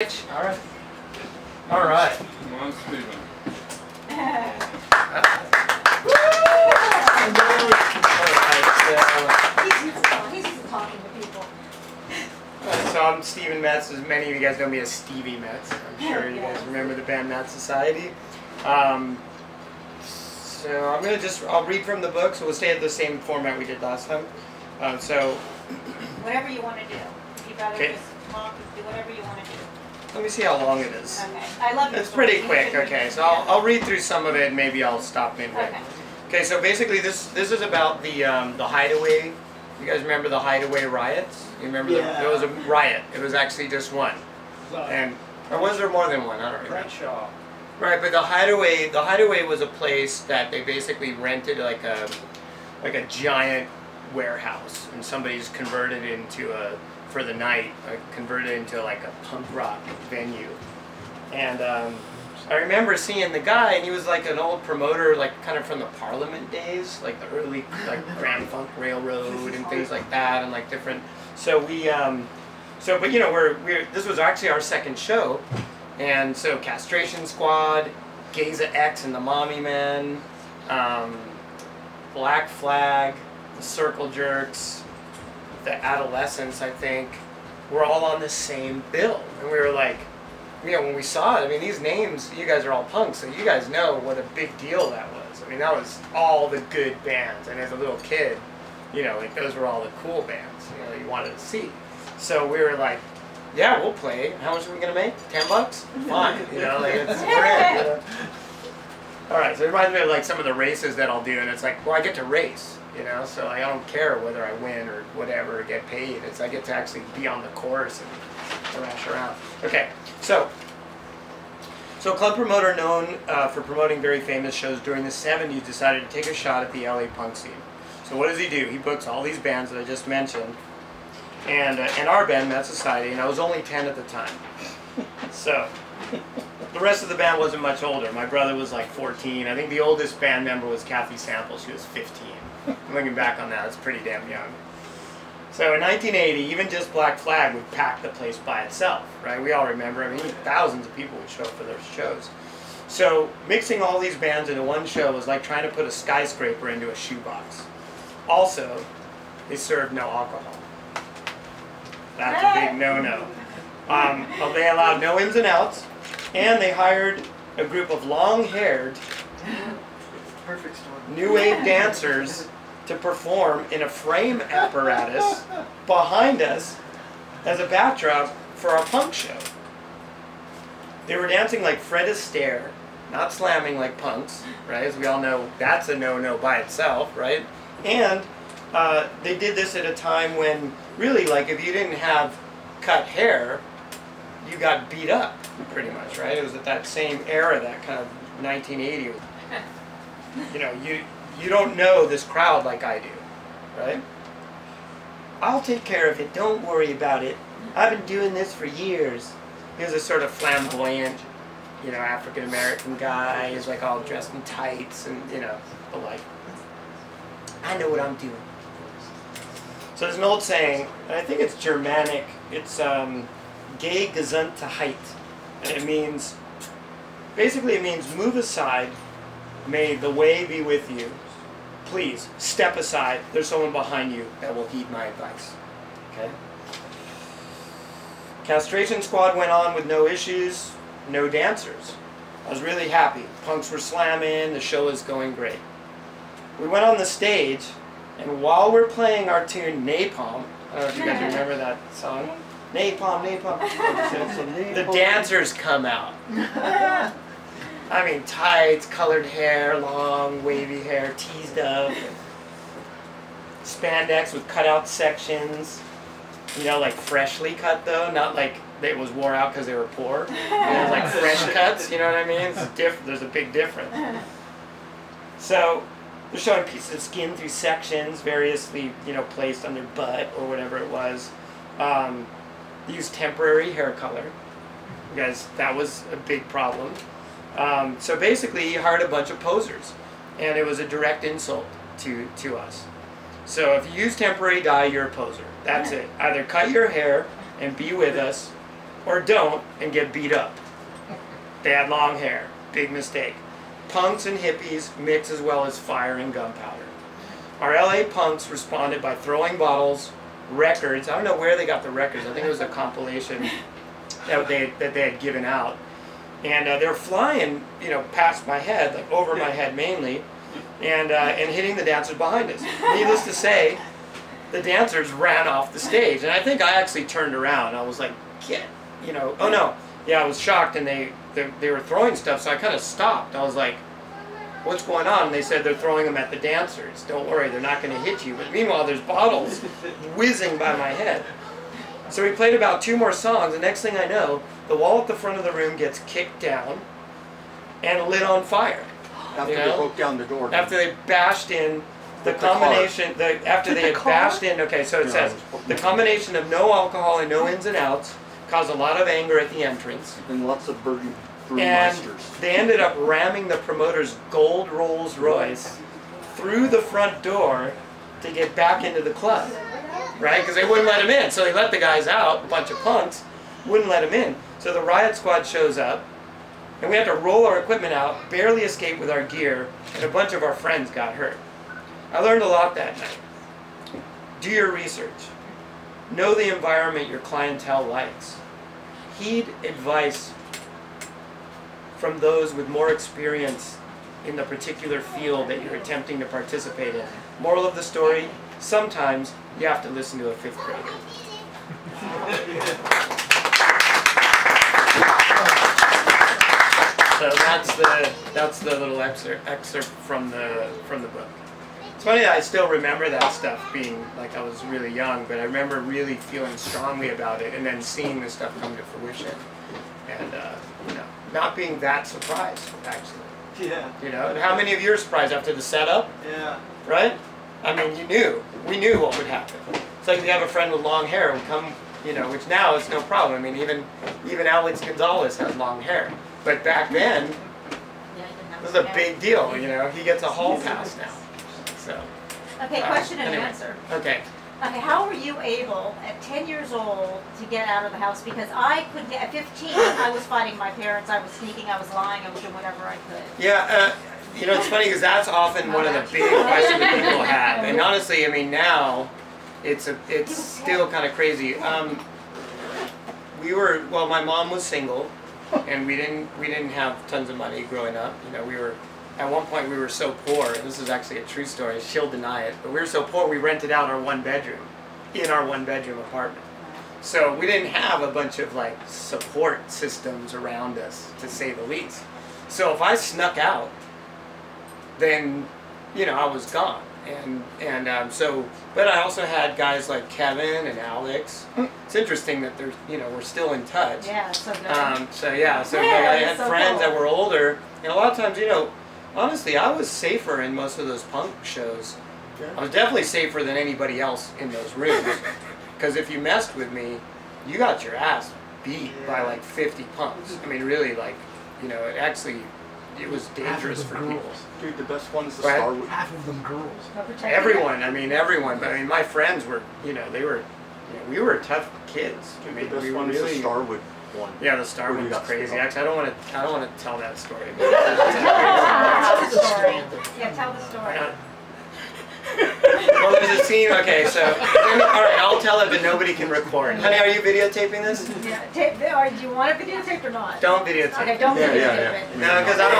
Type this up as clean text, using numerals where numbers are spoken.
All right. All right. Come on, Stephen. He's used to talking to people. So I'm Stephen Metz. As many of you guys know me as Stevie Metz. I'm sure you guys remember the band Mad Society. So I'm gonna I'll read from the book. So we'll stay at the same format we did last time. Whatever you want to do. If you'd rather just talk, do whatever you want to do. Let me see how long it is. Okay. I love your It's pretty stories. quick. Okay, so I'll read through some of it. And maybe I'll stop midway. Okay. Okay, so basically this is about the hideaway. You guys remember the hideaway riots? You remember there was a riot. It was actually just one. Or was there more than one? I don't remember. Right, but the hideaway was a place that they basically rented like a giant warehouse, and somebody's converted into for the night, converted into like a punk rock venue. And I remember seeing the guy, and he was like an old promoter, like kind of from the Parliament days, like the early like Grand Funk Railroad and things like that, and like different. So but you know this was actually our second show, and so Castration Squad, Geza X and the Mommy Men, Black Flag, the Circle Jerks, the Adolescents, I think, were all on the same bill, and we were like, you know, when we saw it, I mean, these names, you guys are all punks, so you guys know what a big deal that was. I mean, that was all the good bands, and as a little kid, you know, like those were all the cool bands, you know, you wanted to see. So we were like, yeah, we'll play. How much are we gonna make? $10? Fine, you know, like it's grand, you know? All right, so it reminds me of like some of the races that I'll do, and it's like, well, I get to race, you know, so I don't care whether I win or whatever, or get paid. It's I get to actually be on the course and thrash around. Okay, so club promoter known for promoting very famous shows during the 70s decided to take a shot at the LA punk scene. So what does he do? He books all these bands that I just mentioned, and our band, Mad Society, and I was only 10 at the time. So the rest of the band wasn't much older. My brother was like 14. I think the oldest band member was Kathy Sample. She was 15. Looking back on that, it's pretty damn young. So in 1980, even just Black Flag would pack the place by itself, right? We all remember, I mean, thousands of people would show up for those shows. So mixing all these bands into one show was like trying to put a skyscraper into a shoebox. Also, they served no alcohol. That's a big no-no. They allowed no ins and outs, and they hired a group of long-haired, new wave dancers to perform in a frame apparatus behind us as a backdrop for our punk show. They were dancing like Fred Astaire, not slamming like punks, right? As we all know, that's a no-no by itself, right? And they did this at a time when, really, like, if you didn't have cut hair, you got beat up, pretty much, right? It was at that same era, that kind of 1980. You know, you don't know this crowd like I do, right? I'll take care of it, don't worry about it. I've been doing this for years. He was a sort of flamboyant, you know, African-American guy. He's like all dressed in tights and, you know, the like. I know what I'm doing. So there's an old saying, and I think it's Germanic. It's geh gesundheit. And it means, basically it means move aside, may the way be with you. Please, step aside. There's someone behind you that will heed my advice. Okay? Castration Squad went on with no issues, no dancers. I was really happy. Punks were slamming, the show was going great. We went on the stage, and while we're playing our tune Napalm, I don't know if you guys remember that song. Napalm, Napalm. The dancers come out. I mean, tights, colored hair, long, wavy hair, teased up. Spandex with cutout sections. You know, like freshly cut though, not like it was wore out because they were poor. You know, like fresh cuts, you know what I mean? It's there's a big difference. So, they're showing pieces of skin through sections, variously, you know, placed on their butt or whatever it was. They used temporary hair color. Because that was a big problem. So basically, he hired a bunch of posers, and it was a direct insult to us. So if you use temporary dye, you're a poser. That's it. Either cut your hair and be with us, or don't and get beat up. They had long hair. Big mistake. Punks and hippies mix as well as fire and gunpowder. Our LA punks responded by throwing bottles, records. I don't know where they got the records. I think it was a compilation that they had given out. And they were flying, you know, past my head, like over my head mainly, and hitting the dancers behind us. Needless to say, the dancers ran off the stage. And I think I actually turned around. I was like, get, you know, oh no. Yeah, I was shocked, and they were throwing stuff, so I kind of stopped. I was like, what's going on? And they said they're throwing them at the dancers. Don't worry, they're not going to hit you. But meanwhile, there's bottles whizzing by my head. So we played about 2 more songs, and next thing I know, the wall at the front of the room gets kicked down and lit on fire. After they broke down the door. After they bashed in the combination, after they had bashed in, okay, so it says, the combination of no alcohol and no ins and outs caused a lot of anger at the entrance. And lots of burden. And they ended up ramming the promoter's gold Rolls Royce through the front door to get back into the club, right? Because they wouldn't let him in. So they let the guys out, a bunch of punks, wouldn't let him in. So the riot squad shows up, and we had to roll our equipment out, barely escape with our gear, and a bunch of our friends got hurt. I learned a lot that night. Do your research. Know the environment your clientele likes. Heed advice from those with more experience in the particular field that you're attempting to participate in. Moral of the story, sometimes you have to listen to a 5th grader. So that's the little excerpt from the book. It's funny that I still remember that stuff being like I was really young, but I remember really feeling strongly about it and then seeing this stuff come to fruition. And you know, not being that surprised, actually. Yeah. You know, and how many of you are surprised after the setup? Yeah. Right? I mean, we knew what would happen. It's like if you have a friend with long hair who come, you know, which now is no problem. I mean, even Alex Gonzalez has long hair. But back then, it was a big deal, you know. He gets a hall pass now. So. Okay, question and answer. Okay. Okay, how were you able, at 10 years old, to get out of the house? Because I couldn't get, at 15, I was fighting my parents, I was sneaking, I was lying, I was doing whatever I could. Yeah, you know, it's funny because that's often one of the big questions that people have. And honestly, I mean, now, it's still kind of crazy. Well, my mom was single, and we didn't have tons of money growing up. You know, at one point we were so poor, and this is actually a true story, she'll deny it, but we were so poor we rented out our 1-bedroom, in our 1-bedroom apartment. So we didn't have a bunch of like support systems around us, to say the least. So if I snuck out, then, you know, I was gone. But I also had guys like Kevin and Alex. It's interesting that they're, you know, we're still in touch. Yeah, so good. So I had friends that were older, and a lot of times, you know, honestly, I was safer in most of those punk shows. I was definitely safer than anybody else in those rooms. Because if you messed with me, you got your ass beat by like 50 punks. I mean, really, like, you know, it was dangerous for people. Dude, the best one is the Starwood. Half of them girls. Everyone. But I mean, my friends were, you know, we were tough kids. I mean, the best we were one is really, the Starwood one. Yeah, the Starwood was crazy. Actually, I don't want to tell that story. Tell the story. Yeah, tell the story. Well, there's a scene. Okay, so all right, I'll tell it, but nobody can record. Honey, are you videotaping this? Yeah, do you want it videotaped or not? Don't videotape. Okay, don't videotape it. No, because I don't.